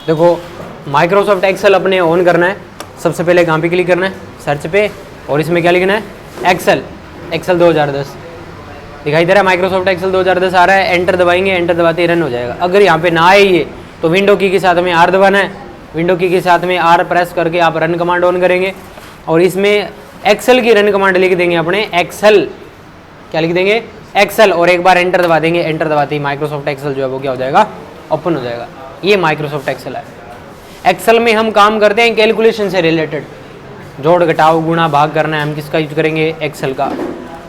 देखो Microsoft Excel अपने on करना है, सबसे पहले कहाँ पे क्लिक करना है, सर्च पे, और इसमें क्या लिखना है, एक्सेल 2010 दिखाई दे रहा है। माइक्रोसॉफ्ट एक्सेल 2010 आ रहा है, एंटर दबाएंगे, एंटर दबाते ही रन हो जाएगा। अगर यहाँ पे ना आए ये तो विंडो की के साथ में आर दबाना है, विंडो की के साथ में आर प्रेस करके आप रन कमांड ऑन करेंगे और इसमें एक्सेल की रन कमांड लिख देंगे अपने एक्सेल, क्या लिख देंगे, एक्सेल, और एक बार एंटर दबा देंगे। एंटर दबाते ही माइक्रोसॉफ्ट एक्सेल जो है वो क्या हो जाएगा, ओपन हो जाएगा। ये माइक्रोसॉफ्ट एक्सेल है। एक्सेल में हम काम करते हैं कैलकुलेशन से रिलेटेड, जोड़ घटाव गुणा भाग करना है, हम किसका यूज करेंगे, एक्सेल का,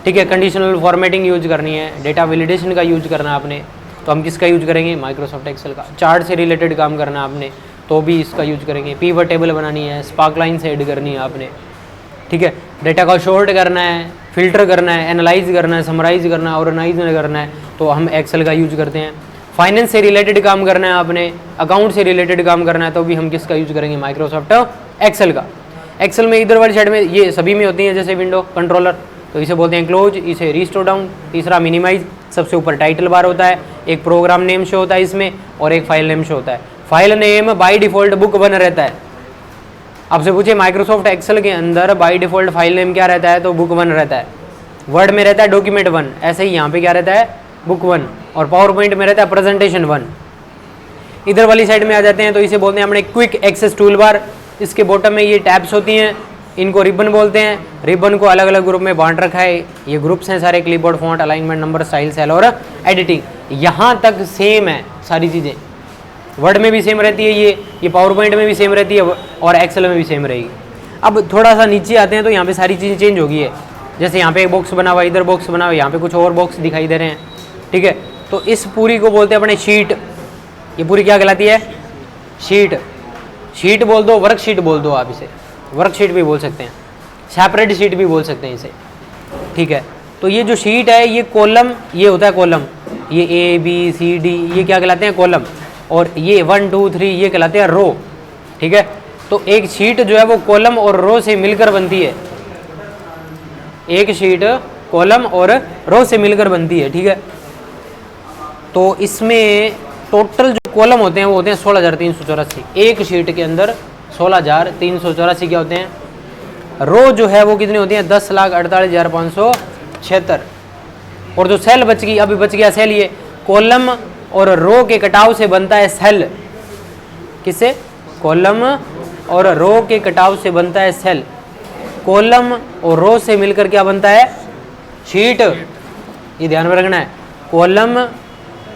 ठीक है। कंडीशनल फॉर्मेटिंग यूज करनी है, डेटा वैलिडेशन का यूज करना है आपने, तो हम किसका यूज करेंगे, माइक्रोसॉफ्ट एक्सेल का। चार्ट से रिलेटेड काम करना है आपने तो भी इसका यूज करेंगे। पिवट टेबल बनानी है, स्पार्क लाइन से ऐड करनी है आपने, ठीक है। डेटा का शॉर्ट करना है, फिल्टर करना है, एनालाइज करना है, समराइज करना है, ऑर्गेनाइज करना है, तो हम एक्सेल का यूज करते हैं। फाइनेंस से रिलेटेड काम करना है आपने, अकाउंट से रिलेटेड काम करना है तो भी हम किसका यूज करेंगे, माइक्रोसॉफ्ट एक्सेल का। एक्सेल में इधर वाली साइड में ये सभी में होती है, जैसे विंडो कंट्रोलर तो इसे बोलते हैं क्लोज, इसे रिस्टोर डाउन, तीसरा मिनिमाइज, सबसे ऊपर टाइटल बार होता है, एक प्रोग्राम नेम शो होता है इसमें और एक फाइल नेम शो होता है। File name by default book 1 रहता है। आपसे पूछे माइक्रोसॉफ्ट एक्सेल के अंदर बाय डिफॉल्ट फाइल नेम क्या रहता है, तो बुक 1 रहता है। वर्ड में रहता है डॉक्यूमेंट 1, ऐसे ही यहाँ पे क्या रहता है, बुक 1, और पावर पॉइंट में रहता है प्रेजेंटेशन 1। इधर वाली साइड में आ जाते हैं तो इसे बोलते हैं अपने क्विक एक्सेस टूल बार। इसके बॉटम में ये टैब्स होती हैं, इनको रिबन बोलते हैं। रिबन को अलग अलग ग्रुप में बांट रखा है, ये ग्रुप्स हैं सारे, clipboard, font, alignment, number, style, cell और एडिटिंग। यहाँ तक सेम है सारी चीज़ें, वर्ड में भी सेम रहती है, ये पावर पॉइंट में भी सेम रहती है और एक्सेल में भी सेम रहेगी। अब थोड़ा सा नीचे आते हैं तो यहाँ पे सारी चीज़ें चेंज हो गई है। जैसे यहाँ पे एक बॉक्स बना हुआ है, इधर बॉक्स बना हुआ है, यहाँ पे कुछ और बॉक्स दिखाई दे रहे हैं, ठीक है। तो इस पूरी को बोलते हैं अपने शीट। ये पूरी क्या कहलाती है, शीट। शीट बोल दो, वर्कशीट बोल दो, आप इसे वर्कशीट भी बोल सकते हैं, सेपरेट शीट भी बोल सकते हैं इसे, ठीक है। तो ये जो शीट है, ये कॉलम, ये होता है कॉलम, ये A B C D ये क्या कहलाते हैं, कॉलम, और ये 1 2 3 ये कहलाते हैं रो, ठीक है। तो एक शीट जो है वो कॉलम और रो से मिलकर बनती है, एक शीट कॉलम और रो से मिलकर बनती है, ठीक है। तो इसमें टोटल जो कॉलम होते हैं वो होते हैं 16,384। एक शीट के अंदर 16,384 क्या होते हैं, रो जो है वो कितनी होती है, 10,48,576। और जो सेल बच गई, अभी बच गया सेल, ये कॉलम और रो के कटाव से बनता है सेल। किससे, कॉलम और रो के कटाव से बनता है सेल। कॉलम और रो से मिलकर क्या बनता है, शीट। ये ध्यान में रखना है, कॉलम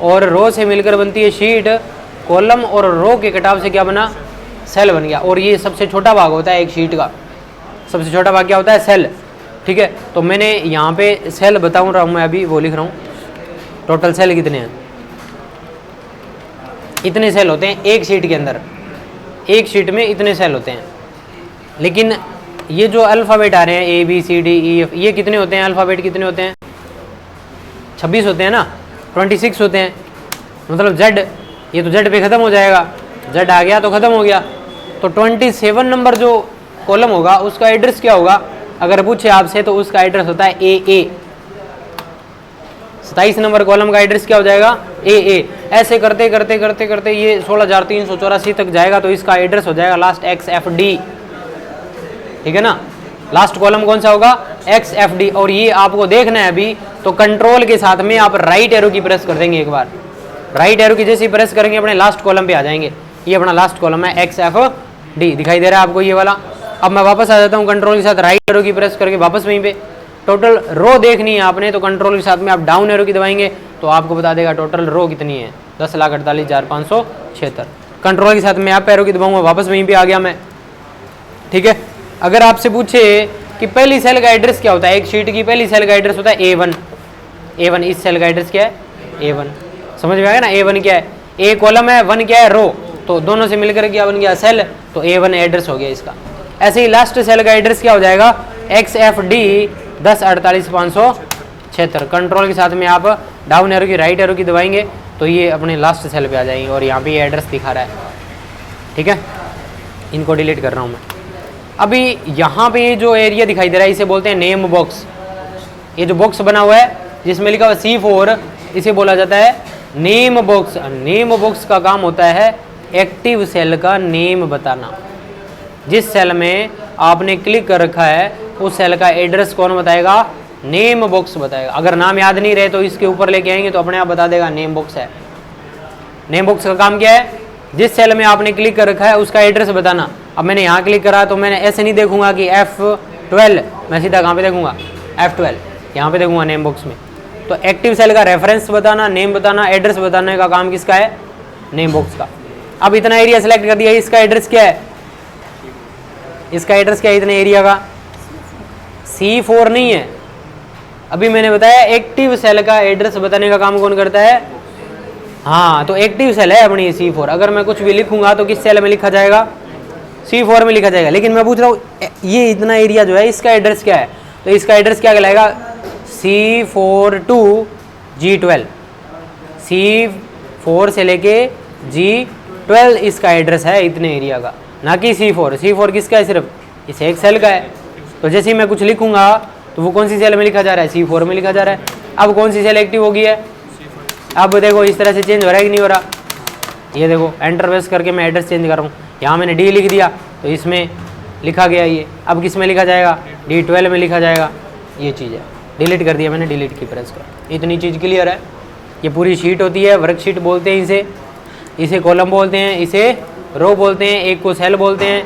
और रो से मिलकर बनती है शीट, कॉलम और रो के कटाव से क्या बना, सेल बन गया। और ये सबसे छोटा भाग होता है एक शीट का, सबसे छोटा भाग क्या होता है, सेल, ठीक है। तो मैंने यहाँ पे सेल बताऊँ रहा हूँ, मैं अभी वो लिख रहा हूँ, टोटल सेल कितने हैं, इतने सेल होते हैं एक शीट के अंदर, एक शीट में इतने सेल होते हैं। लेकिन ये जो अल्फ़ाबेट आ रहे हैं A B C D E F, ये कितने होते हैं, अल्फ़ाबेट कितने होते हैं, 26 होते हैं ना, 26 होते हैं। मतलब Z, ये तो Z पे ख़त्म हो जाएगा, Z आ गया तो ख़त्म हो गया। तो 27 नंबर जो कॉलम होगा उसका एड्रेस क्या होगा, अगर पूछे आपसे तो उसका एड्रेस होता है AA। 27 नंबर कॉलम का एड्रेस क्या हो जाएगा, AA। ऐसे करते करते करते करते ये 16,384 तक जाएगा तो इसका एड्रेस हो जाएगा लास्ट XFD, ठीक है ना। लास्ट कॉलम कौन सा होगा, XFD। और ये आपको देखना है अभी, तो कंट्रोल के साथ में आप राइट एरो की प्रेस कर देंगे, एक बार राइट एरो की जैसे प्रेस करेंगे अपने लास्ट कॉलम पे आ जाएंगे। ये अपना लास्ट कॉलम है XFD, दिखाई दे रहा है आपको ये वाला। अब मैं वापस आ जाता हूँ, कंट्रोल के साथ राइट एरो की प्रेस करके वापस वहीं पे। टोटल रो देखनी है आपने, तो कंट्रोल के साथ में आप डाउन एरो की दबाएंगे तो आपको बता देगा टोटल रो कितनी है, 10,48,576। कंट्रोल के साथ में आप एरो की दबाऊंगा, वापस वहीं पे आ गया मैं, ठीक है। अगर आपसे पूछे कि पहली सेल का एड्रेस क्या होता है, एक शीट की पहली सेल का एड्रेस होता है A1। A1, इस सेल का एड्रेस क्या है, A1। समझ में आएगा ना, A1 क्या है, A कॉलम है, 1 क्या है, रो। तो दोनों से मिलकर क्या बन गया, सेल। तो A1 एड्रेस हो गया इसका। ऐसे ही लास्ट सेल का एड्रेस क्या हो जाएगा, XFD 10,48,576। कंट्रोल के साथ में आप डाउन एरो की राइट एरो की दबाएंगे तो ये अपने लास्ट सेल पे आ जाएंगे और यहाँ पे ये एड्रेस दिखा रहा है, ठीक है। इनको डिलीट कर रहा हूँ मैं। अभी यहाँ पे ये जो एरिया दिखाई दे रहा है इसे बोलते हैं नेम बॉक्स। ये जो बॉक्स बना हुआ है जिसमें लिखा हुआ C4, इसे बोला जाता है नेम बॉक्स। नेम बॉक्स का काम होता है एक्टिव सेल का नेम बताना। जिस सेल में आपने क्लिक कर रखा है उस सेल का एड्रेस कौन बताएगा? नेम बॉक्स बताएगा। अगर नाम याद नहीं रहे तो इसके ऊपर लेके आएंगे तो अपने आप बता देगा नेम बॉक्स है। नेम बॉक्स का काम क्या है? जिस सेल में आपने क्लिक कर रखा है उसका एड्रेस बताना। अब मैंने यहाँ क्लिक करा तो मैंने ऐसे नहीं देखूंगा कि F12, मैं सीधा कहाँ पे देखूंगा? F12, यहाँ पे देखूंगा नेम बॉक्स में। तो एक्टिव सेल का रेफरेंस बताना, नेम बताना, एड्रेस बताने का काम किसका है? नेम बॉक्स का। अब इतना एरिया सेलेक्ट कर दिया, इसका एड्रेस क्या है? इसका एड्रेस क्या है इतने एरिया का? C4 नहीं है। अभी मैंने बताया एक्टिव सेल का एड्रेस बताने का काम कौन करता है? हाँ, तो एक्टिव सेल है अपनी C4। अगर मैं कुछ भी लिखूंगा तो किस सेल में लिखा जाएगा? C4 में लिखा जाएगा। लेकिन मैं पूछ रहा हूँ ये इतना एरिया जो है इसका एड्रेस क्या है? तो इसका एड्रेस क्या कहलाएगा? C4 to G12। C4 से लेके G12 इसका एड्रेस है इतने एरिया का, ना कि C4। C4 किसका है? सिर्फ इस एक सेल का है। तो जैसे ही मैं कुछ लिखूंगा तो वो कौन सी सेल में लिखा जा रहा है? C4 में लिखा जा रहा है। अब कौन सी सेल एक्टिव होगी है? अब देखो इस तरह से चेंज हो रहा है कि नहीं हो रहा? ये देखो एंटर प्रेस करके मैं एड्रेस चेंज कर रहा हूँ। यहाँ मैंने D लिख दिया तो इसमें लिखा गया ये। अब किस में लिखा जाएगा? D12 में लिखा जाएगा। ये चीज़ है, डिलीट कर दिया मैंने, डिलीट की प्रेस कर। इतनी चीज़ क्लियर है। ये पूरी शीट होती है, वर्कशीट बोलते हैं इसे। इसे कॉलम बोलते हैं, इसे रो बोलते हैं, एक को सेल बोलते हैं।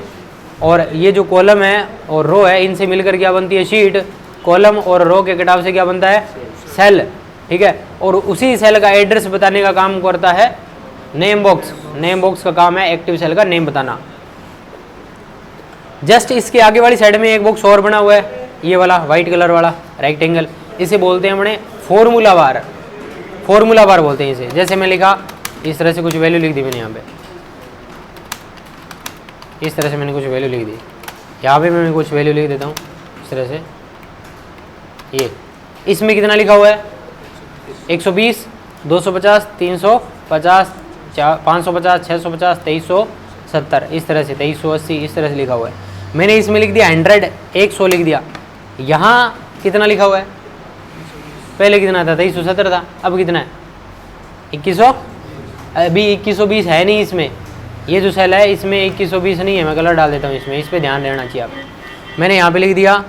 और ये जो कॉलम है और रो है इनसे मिलकर क्या बनती है? शीट। कॉलम और रो के कटाव से क्या बनता है? सेल। ठीक है। और उसी सेल का एड्रेस बताने का काम करता है नेम बॉक्स। नेम बॉक्स का काम है एक्टिव सेल का नेम बताना। जस्ट इसके आगे वाली साइड में एक बॉक्स और बना हुआ है, ये वाला व्हाइट कलर वाला रेक्टेंगल। इसे बोलते हैं अपने फॉर्मूला बार। फॉर्मूला बार बोलते हैं इसे। जैसे मैं लिखा इस तरह से कुछ वैल्यू लिख दी मैंने यहाँ पे, इस तरह से मैंने कुछ वैल्यू लिख दी। यहाँ पे मैं कुछ वैल्यू लिख देता हूँ इस तरह से। ये इसमें कितना लिखा हुआ है? 120, 250, 350, 550, 650, 2370, इस तरह से 2380 इस तरह से लिखा हुआ है। मैंने इसमें लिख दिया 100, 100 लिख दिया। यहाँ कितना लिखा हुआ है? पहले कितना था? 2370 था। अब कितना है? 2100। अभी 2120 है नहीं इसमें। ये जो सेल है इसमें 2120 नहीं है। मैं कलर डाल देता हूँ इसमें, इस पर ध्यान देना चाहिए आप। मैंने यहाँ पे लिख दिया,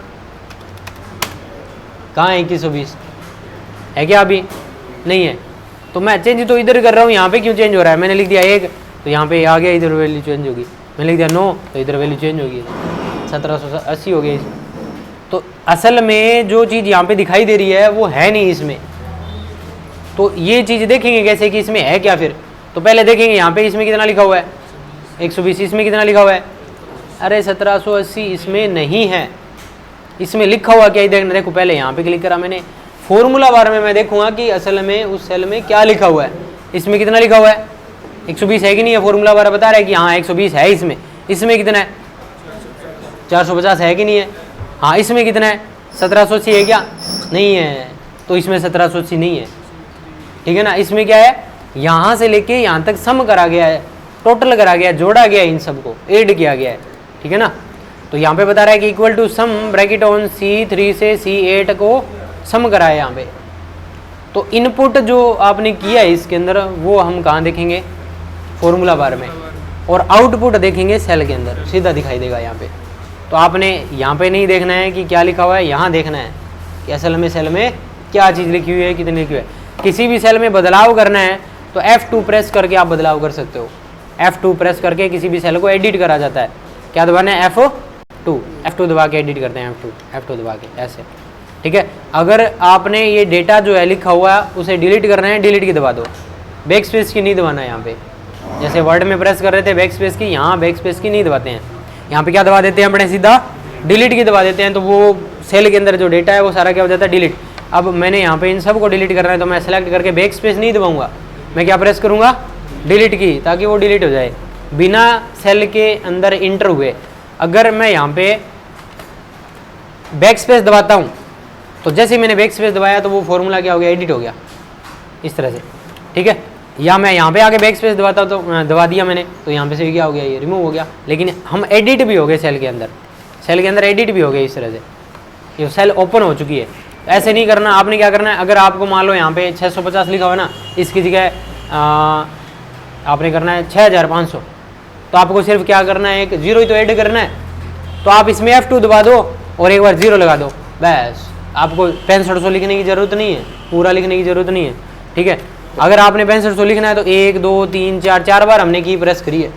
कहाँ है 2120? है क्या? अभी नहीं है। तो मैं चेंज तो इधर कर रहा हूँ, यहाँ पे क्यों चेंज हो रहा है? मैंने लिख दिया 1 तो यहाँ पे आ गया, इधर वैल्यू चेंज होगी। मैंने लिख दिया 9 तो इधर वैल्यू चेंज होगी, 1780 हो गई। तो असल में जो चीज़ यहाँ पे दिखाई दे रही है वो है नहीं इसमें। तो ये चीज़ देखेंगे कैसे कि इसमें है क्या फिर? तो पहले देखेंगे यहाँ पे इसमें कितना लिखा हुआ है? 120। इसमें कितना लिखा हुआ है? अरे 1780 इसमें नहीं है। इसमें लिखा हुआ क्या? देखना, देखो पहले यहाँ पे क्लिक करा मैंने, फॉर्मूला बार में मैं देखूंगा कि असल में उस सेल में क्या लिखा हुआ है। इसमें कितना लिखा हुआ है? 120 है कि नहीं है? फॉर्मूला बार बता रहा है कि हाँ 120 है इसमें। इसमें कितना है? 450 है कि नहीं है? हाँ। इसमें कितना है? 1780 है क्या? नहीं है। तो इसमें 1780 नहीं है। ठीक है ना। इसमें क्या है? यहाँ से लेके यहाँ तक सम करा गया है, टोटल करा गया, जोड़ा गया, इन सबको ऐड किया गया है। ठीक है ना। तो यहाँ पे बता रहा है कि equal to sum bracket on C3 से C8 को सम करा है यहाँ पे। तो इनपुट जो आपने किया है इसके अंदर वो हम कहाँ देखेंगे? फॉर्मूला बार में। और आउटपुट देखेंगे सेल के अंदर, सीधा दिखाई देगा यहाँ पे। तो आपने यहाँ पे नहीं देखना है कि क्या लिखा हुआ है, यहाँ देखना है कि असल में सेल में क्या चीज़ लिखी हुई है, कितनी लिखी हुई है। किसी भी सेल में बदलाव करना है तो F2 प्रेस करके आप बदलाव कर सकते हो। F2 प्रेस करके किसी भी सेल को एडिट करा जाता है। क्या दबाना है? F2 दबा के एडिट करते हैं। F2 दबा के ऐसे। ठीक है। अगर आपने ये डेटा जो है लिखा हुआ है उसे डिलीट करना है, डिलीट की दबा दो, बैक स्पेस की नहीं दबाना है। यहाँ पे जैसे वर्ड में प्रेस कर रहे थे बैक स्पेस की, यहाँ बैक स्पेस की नहीं दबाते हैं। यहाँ पे क्या दबा देते हैं अपने? सीधा डिलीट की दबा देते हैं। तो वो सेल के अंदर जो डेटा है वो सारा क्या हो जाता है? डिलीट। अब मैंने यहाँ पे इन सब को डिलीट करना है तो मैं सेलेक्ट करके बैक स्पेस नहीं दबाऊंगा, मैं क्या प्रेस करूँगा? डिलीट की, ताकि वो डिलीट हो जाए बिना सेल के अंदर इंटर हुए। अगर मैं यहाँ पे बैक स्पेस दबाता हूँ तो जैसे ही मैंने बैक स्पेस दबाया तो वो फॉर्मूला क्या हो गया? एडिट हो गया इस तरह से। ठीक है। या मैं यहाँ पे आके बैक स्पेस दबाता तो दबा दिया मैंने तो यहाँ पे से क्या हो गया? ये रिमूव हो गया। लेकिन हम एडिट भी हो गए सेल के अंदर एडिट भी हो गए इस तरह से। ये सेल ओपन हो चुकी है। ऐसे नहीं करना। आपने क्या करना है? अगर आपको मान लो यहाँ पे 650 लिखा हुआ है ना, इसकी जगह आपने करना है 6500, तो आपको सिर्फ क्या करना है, एक जीरो ही तो ऐड करना है, तो आप इसमें F2 दबा दो और एक बार जीरो लगा दो, बस। आपको 6500 लिखने की जरूरत नहीं है, पूरा लिखने की जरूरत नहीं है, ठीक है। अगर आपने 6500 लिखना है तो 1 2 3 4 4 बार हमने की प्रेस करी है,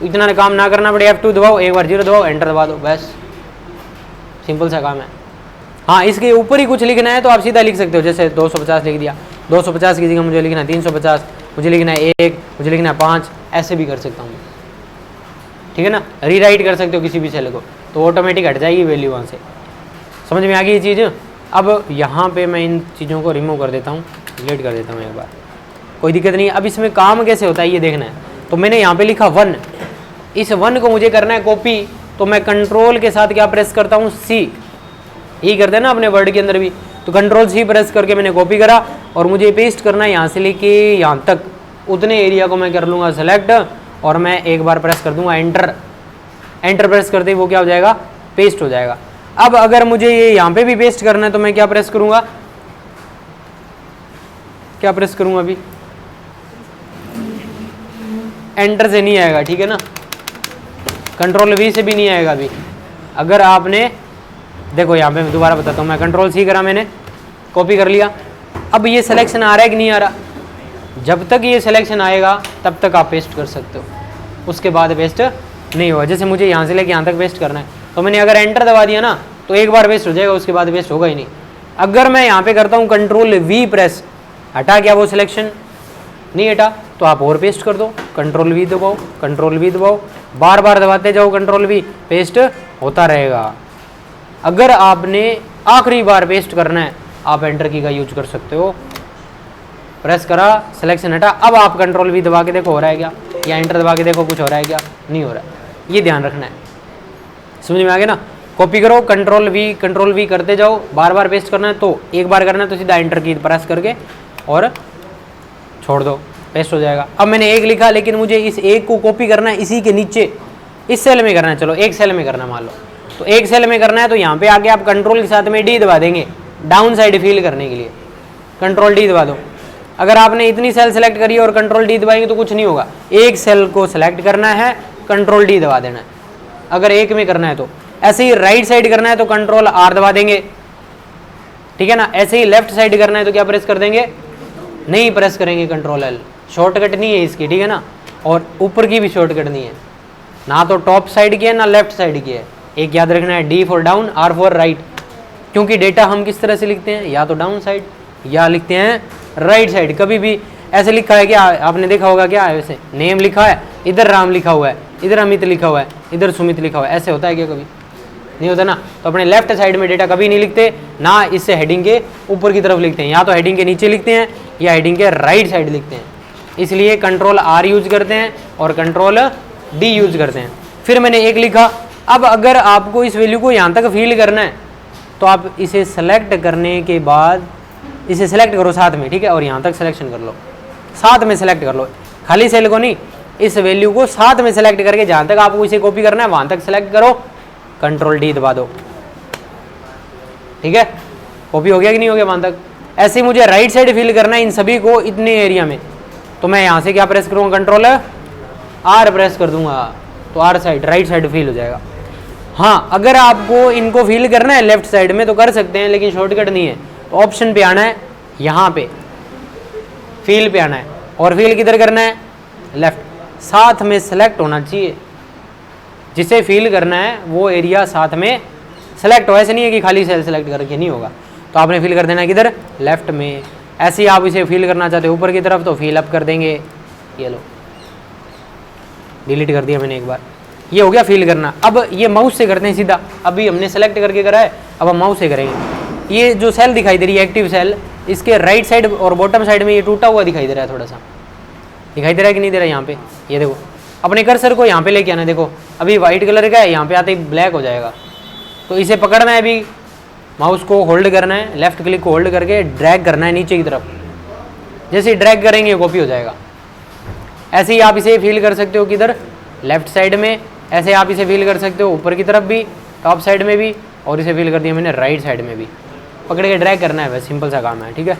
तो इतना काम ना करना पड़े। F2 दबाओ, एक बार जीरो दबाओ, एंटर दबा दो, बस, सिंपल सा काम है। हाँ, इसके ऊपर ही कुछ लिखना है तो आप सीधा लिख सकते हो, जैसे 250 लिख दिया, 250 की जगह मुझे लिखना है 350, मुझे लिखना है 1, मुझे लिखना है 5, ऐसे भी कर सकता हूँ, ठीक है ना। रीराइट कर सकते हो किसी भी सेल को, तो ऑटोमेटिक हट जाएगी वैल्यू वहाँ से। समझ में आ गई ये चीज़। अब यहाँ पे मैं इन चीज़ों को रिमूव कर देता हूँ, डिलीट कर देता हूँ एक बार, कोई दिक्कत नहीं। अब इसमें काम कैसे होता है ये देखना है। तो मैंने यहाँ पे लिखा 1, इस 1 को मुझे करना है कॉपी, तो मैं कंट्रोल के साथ क्या प्रेस करता हूँ, C, यही करते हैं ना अपने वर्ड के अंदर भी। तो कंट्रोल C प्रेस करके मैंने कॉपी करा और मुझे पेस्ट करना है यहाँ से लेके यहाँ तक, उतने एरिया को मैं कर लूँगा सेलेक्ट, और मैं एक बार प्रेस कर दूंगा एंटर। एंटर प्रेस करते ही वो क्या हो जाएगा, पेस्ट हो जाएगा। अब अगर मुझे ये यहाँ पे भी पेस्ट करना है तो मैं क्या प्रेस करूँगा, क्या प्रेस करूँगा, अभी एंटर से नहीं आएगा, ठीक है ना, कंट्रोल V से भी नहीं आएगा अभी। अगर आपने देखो यहाँ पे मैं दोबारा बताता हूँ, मैं कंट्रोल C करा, मैंने कॉपी कर लिया, अब ये सिलेक्शन आ रहा है कि नहीं आ रहा, जब तक ये सिलेक्शन आएगा तब तक आप पेस्ट कर सकते हो, उसके बाद पेस्ट नहीं होगा। जैसे मुझे यहाँ से लेके यहाँ तक पेस्ट करना है, तो मैंने अगर एंटर दबा दिया ना तो एक बार पेस्ट हो जाएगा, उसके बाद पेस्ट होगा ही नहीं। अगर मैं यहाँ पे करता हूँ कंट्रोल V प्रेस, हटा क्या वो सिलेक्शन, नहीं हटा, तो आप और पेस्ट कर दो, कंट्रोल V दबाओ, कंट्रोल V दबाओ, बार बार दबाते जाओ कंट्रोल V, पेस्ट होता रहेगा। अगर आपने आखिरी बार पेस्ट करना है, आप एंटर की का यूज कर सकते हो, प्रेस करा, सिलेक्शन हटा, अब आप कंट्रोल V दबा के देखो हो रहा है क्या, या एंटर दबा के देखो कुछ हो रहा है क्या, नहीं हो रहा है, ये ध्यान रखना है। समझ में आ गया ना। कॉपी करो, कंट्रोल V करते जाओ, बार बार पेस्ट करना है तो एक बार करना है तो सीधा एंटर की प्रेस करके और छोड़ दो, पेस्ट हो जाएगा। अब मैंने 1 लिखा, लेकिन मुझे इस 1 को कॉपी करना है इसी के नीचे, इस सेल में करना है, चलो एक सेल में करना है मान लो, तो एक सेल में करना है, तो यहाँ पे आके आप कंट्रोल के साथ में D दबा देंगे, डाउन साइड फील करने के लिए कंट्रोल D दबा दो। अगर आपने इतनी सेल सेलेक्ट करी और कंट्रोल D दबाएंगे तो कुछ नहीं होगा, एक सेल को सेलेक्ट करना है, कंट्रोल D दबा देना है, अगर एक में करना है तो। ऐसे ही राइट साइड करना है तो कंट्रोल R दबा देंगे, ठीक है ना। ऐसे ही लेफ्ट साइड करना है तो क्या प्रेस कर देंगे, नहीं प्रेस करेंगे, कंट्रोल L, शॉर्टकट नहीं है इसकी, ठीक है ना। और ऊपर की भी शॉर्टकट नहीं है, ना तो टॉप साइड की है ना लेफ्ट साइड की है। एक याद रखना है, D for down, R for right, क्योंकि डेटा हम किस तरह से लिखते हैं, या तो डाउन साइड या लिखते हैं राइट साइड। कभी भी ऐसे लिखा है क्या, आपने देखा होगा क्या, वैसे नेम लिखा है, इधर राम लिखा हुआ है, इधर अमित लिखा हुआ है, इधर सुमित लिखा हुआ है, ऐसे होता है क्या, कभी नहीं होता ना। तो अपने लेफ्ट साइड में डेटा कभी नहीं लिखते, ना इससे हेडिंग के ऊपर की तरफ लिखते हैं, या तो हेडिंग के नीचे लिखते हैं या हेडिंग के राइट साइड लिखते हैं। इसलिए कंट्रोल R यूज करते हैं और कंट्रोल D यूज करते हैं। फिर मैंने 1 लिखा। अब अगर आपको इस वैल्यू को यहाँ तक फील करना है तो आप इसे सेलेक्ट करने के बाद इसे सेलेक्ट करो साथ में, ठीक है, और यहाँ तक सिलेक्शन कर लो, साथ में सेलेक्ट कर लो, खाली सेल को नहीं, इस वैल्यू को साथ में सेलेक्ट करके जहाँ तक आपको इसे कॉपी करना है वहाँ तक सेलेक्ट करो, कंट्रोल D दबा दो, ठीक है। कॉपी हो गया कि नहीं हो गया वहाँ तक। ऐसे ही मुझे राइट साइड फिल करना है इन सभी को इतने एरिया में, तो मैं यहाँ से क्या प्रेस करूँगा, कंट्रोल R प्रेस कर दूंगा, तो R side right side fill हो जाएगा। हाँ, अगर आपको इनको फिल करना है लेफ्ट साइड में तो कर सकते हैं, लेकिन शॉर्टकट नहीं है, तो ऑप्शन पे आना है, यहाँ पे फील पे आना है, और फील किधर करना है, लेफ्ट, साथ में सेलेक्ट होना चाहिए, जिसे फील करना है वो एरिया साथ में सेलेक्ट हो। ऐसे नहीं है कि खाली सेल सेलेक्ट करके नहीं होगा, तो आपने फिल कर देना है किधर, लेफ्ट में। ऐसे ही आप इसे फिल करना चाहते हो ऊपर की तरफ तो फिल अप कर देंगे, ये लो, डिलीट कर दिया मैंने एक बार, ये हो गया फिल करना। अब ये माउस से करते हैं सीधा, अभी हमने सेलेक्ट करके करा है, अब हम माउस से करेंगे। ये जो सेल दिखाई दे रही है एक्टिव सेल, इसके राइट साइड और बॉटम साइड में ये टूटा हुआ दिखाई दे रहा है, थोड़ा सा दिखाई दे रहा है कि नहीं दे रहा है, यहाँ पे ये देखो, अपने कर्सर को यहाँ पे लेके आना, देखो अभी वाइट कलर का है, यहाँ पे आते ही ब्लैक हो जाएगा, तो इसे पकड़ना है, अभी माउस को होल्ड करना है, लेफ्ट क्लिक को होल्ड करके ड्रैग करना है नीचे की तरफ, जैसे ही ड्रैग करेंगे कॉपी हो जाएगा। ऐसे ही आप इसे फील कर सकते हो किधर, लेफ्ट साइड में, ऐसे आप इसे फील कर सकते हो ऊपर की तरफ भी, टॉप साइड में भी, और इसे फील कर दिया मैंने राइट साइड में भी, पकड़ के ड्रैग करना है, बस सिंपल सा काम है, ठीक है।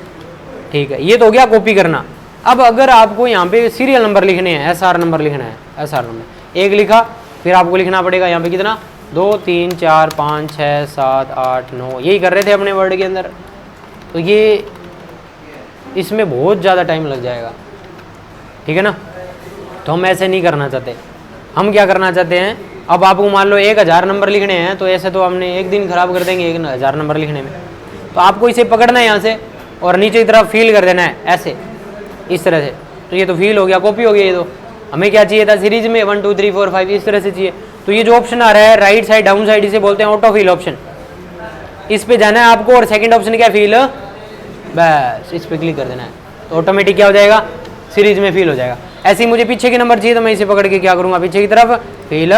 ठीक है, ये तो हो गया कॉपी करना। अब अगर आपको यहाँ पे सीरियल नंबर लिखने हैं, SR नंबर लिखना है, SR नंबर एक लिखा, फिर आपको लिखना पड़ेगा यहाँ पे कितना 2 3 4 5 6 7 8 9, यही कर रहे थे अपने वर्ड के अंदर। तो ये इसमें बहुत ज़्यादा टाइम लग जाएगा, ठीक है ना। तो हम ऐसे नहीं करना चाहते। हम क्या करना चाहते हैं, अब आपको मान लो 1000 नंबर लिखने हैं, तो ऐसे तो हमने एक दिन खराब कर देंगे 1000 नंबर लिखने में। तो आपको इसे पकड़ना है यहाँ से और नीचे की तरफ फील कर देना है ऐसे, इस तरह से। तो ये तो फील हो गया, कॉपी हो गया। ये तो हमें क्या चाहिए था सीरीज में 1 2 3 4 5 इस तरह से चाहिए। तो ये जो ऑप्शन आ रहा है राइट साइड डाउन साइड, इसे बोलते हैं ऑटो फील ऑप्शन। इस पे जाना है आपको और सेकंड ऑप्शन क्या फील, बस इस पे क्लिक कर देना है, तो ऑटोमेटिक क्या हो जाएगा, सीरीज में फील हो जाएगा। ऐसे ही मुझे पीछे के नंबर चाहिए तो मैं इसे पकड़ के क्या करूँगा, पीछे की तरफ फील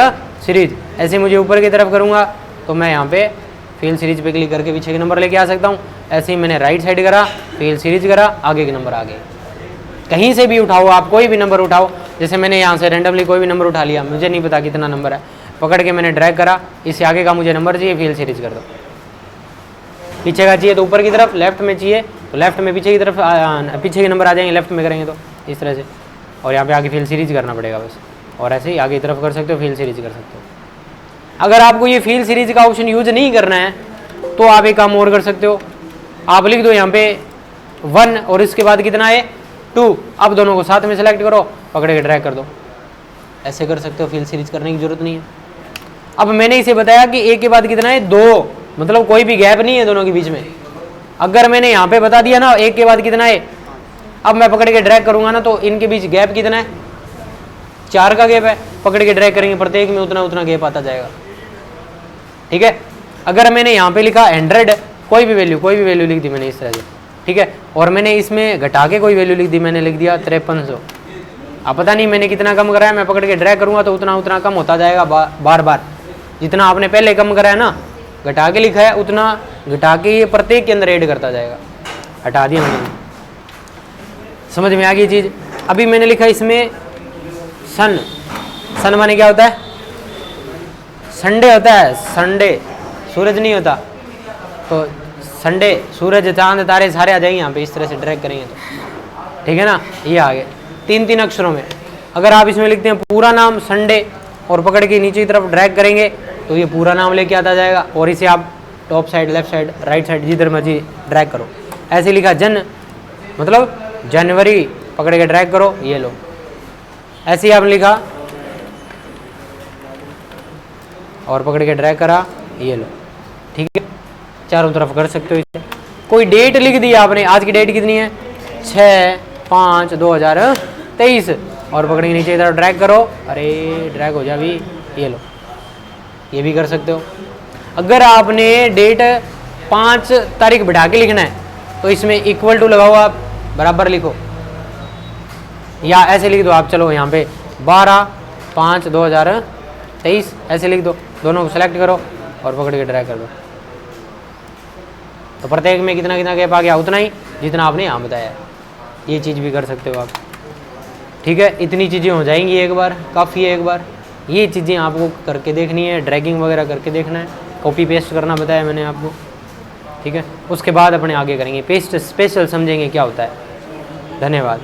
सीरीज। ऐसे मुझे ऊपर की तरफ करूँगा तो मैं यहाँ पे फील सीरीज पे क्लिक करके पीछे के नंबर लेके आ सकता हूँ। ऐसे ही मैंने राइट साइड करा, फील सीरीज करा, आगे के नंबर आ गए। कहीं से भी उठाओ आप, कोई भी नंबर उठाओ, जैसे मैंने यहाँ से रैंडमली कोई भी नंबर उठा लिया, मुझे नहीं पता कितना नंबर है, पकड़ के मैंने ड्रैग करा, इससे आगे का मुझे नंबर चाहिए, फील सीरीज कर दो। पीछे का चाहिए तो ऊपर की तरफ, लेफ्ट में चाहिए तो लेफ्ट में पीछे की तरफ, पीछे के नंबर आ जाएंगे लेफ्ट में करेंगे तो इस तरह से। और यहाँ पे आगे फील सीरीज करना पड़ेगा बस, और ऐसे ही आगे की तरफ कर सकते हो, फील सीरीज कर सकते हो। अगर आपको ये फील सीरीज का ऑप्शन यूज नहीं करना है तो आप एक काम और कर सकते हो, आप लिख दो यहाँ पे 1 और इसके बाद कितना है 2, अब दोनों को साथ में सेलेक्ट करो, पकड़ के ड्रैग कर दो, ऐसे कर सकते हो। फील सीरीज करने की जरूरत नहीं है। अब मैंने इसे बताया कि एक के बाद कितना है 2, मतलब कोई भी गैप नहीं है दोनों के बीच में। अगर मैंने यहाँ पे बता दिया ना एक के बाद कितना है, अब मैं पकड़ के ड्रैग करूंगा ना तो इनके बीच गैप कितना है, 4 का गैप है। पकड़ के ड्रैग करेंगे प्रत्येक में उतना उतना गैप आता जाएगा, ठीक है। अगर मैंने यहाँ पे लिखा 100, कोई भी वैल्यू लिख दी मैंने इस तरह से, ठीक है, और मैंने इसमें घटा के कोई वैल्यू लिख दी, मैंने लिख दिया 5300। अब पता नहीं मैंने कितना कम कराया, मैं पकड़ के ड्रैग करूंगा तो उतना उतना कम होता जाएगा बार बार। जितना आपने पहले कम कराया ना, घटा के लिखा है, उतना घटा के ये प्रत्येक के अंदर ऐड करता जाएगा। हटा दिया मैंने, समझ में आ गई चीज़। अभी मैंने लिखा इसमें सन माने क्या होता है, संडे होता है, संडे, सूरज नहीं होता। तो संडे, सूरज चांद तारे सारे आ जाएंगे यहाँ पे, इस तरह से ड्रैग करेंगे तो, ठीक है ना। ये आ गए 3 अक्षरों में। अगर आप इसमें लिखते हैं पूरा नाम संडे और पकड़ के नीचे की तरफ ड्रैग करेंगे तो ये पूरा नाम लेके आता जाएगा, और इसे आप top side, left side, right side, जिधर मर्जी ड्रैग करो। ऐसे लिखा मतलब जनवरी, पकड़ के ड्रैग करो, ये लो। ऐसे ही आपने लिखा और पकड़ के ड्रैग करा, ये लो, ठीक है। चारों तरफ कर सकते हो इसे। कोई डेट लिख दी आपने, आज की डेट कितनी है 6/5/2023, और पकड़ के नीचे की तरफ ड्रैग करो, अरे ड्रैग हो जा भी, ये लो, ये भी कर सकते हो। अगर आपने डेट 5 तारीख बढ़ा के लिखना है तो इसमें इक्वल टू लगाओ, आप बराबर लिखो, या ऐसे लिख दो आप, चलो यहाँ पे 12/5/2023 ऐसे लिख दो। दोनों को सेलेक्ट करो और पकड़ के ड्रैग कर दो, तो प्रत्येक में कितना कितना गैप आ गया, उतना ही जितना आपने यहाँ बताया। ये चीज़ भी कर सकते हो आप, ठीक है। इतनी चीज़ें हो जाएंगी एक बार, काफ़ी है एक बार। ये चीज़ें आपको करके देखनी है, ड्रैगिंग वगैरह करके देखना है, कॉपी पेस्ट करना बताया मैंने आपको, ठीक है। उसके बाद अपने आगे करेंगे पेस्ट स्पेशल, समझेंगे क्या होता है। धन्यवाद।